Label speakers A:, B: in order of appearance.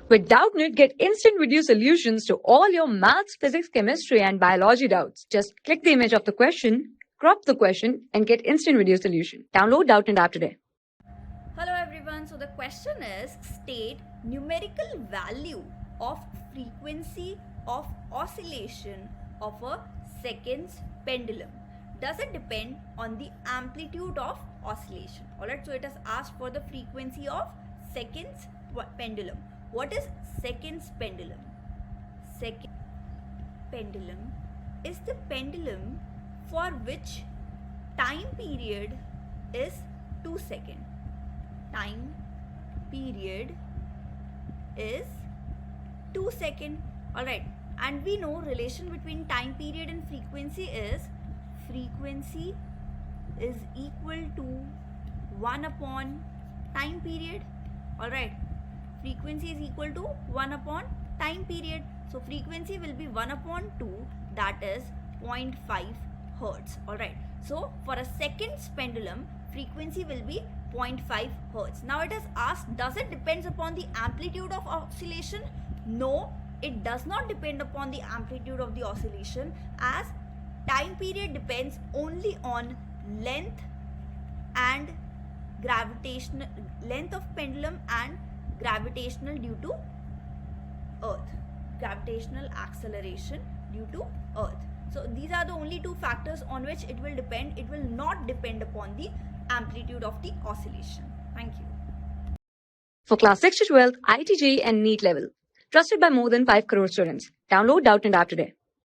A: With Doubtnut, get instant video solutions to all your maths, physics, chemistry, and biology doubts. Just click the image of the question, crop the question, and get instant video solution. Download Doubtnut app today.
B: Hello everyone, so the question is state numerical value of frequency of oscillation of a seconds pendulum. Does it depend on the amplitude of oscillation? Alright, so it has asked for the frequency of seconds pendulum. What is seconds pendulum? Second pendulum is the pendulum for which time period is 2 seconds. Time period is 2 seconds. Alright, and we know relation between time period and frequency is frequency is equal to 1 upon time period. Alright, frequency is equal to 1 upon time period. So frequency will be 1 upon 2, that is 0.5 hertz. Alright, so for a seconds pendulum, frequency will be 0.5 hertz. Now it is asked, does it depends upon the amplitude of oscillation? No, it does not depend upon the amplitude of the oscillation, as time period depends only on length and gravitational length of pendulum and gravitational due to earth, gravitational acceleration due to earth. So these are the only two factors on which it will depend. It will not depend upon the amplitude of the oscillation. Thank you.
A: For class 6 to 12, IIT JEE and NEET level. Trusted by more than 5 crore students. Download Doubtnut app today.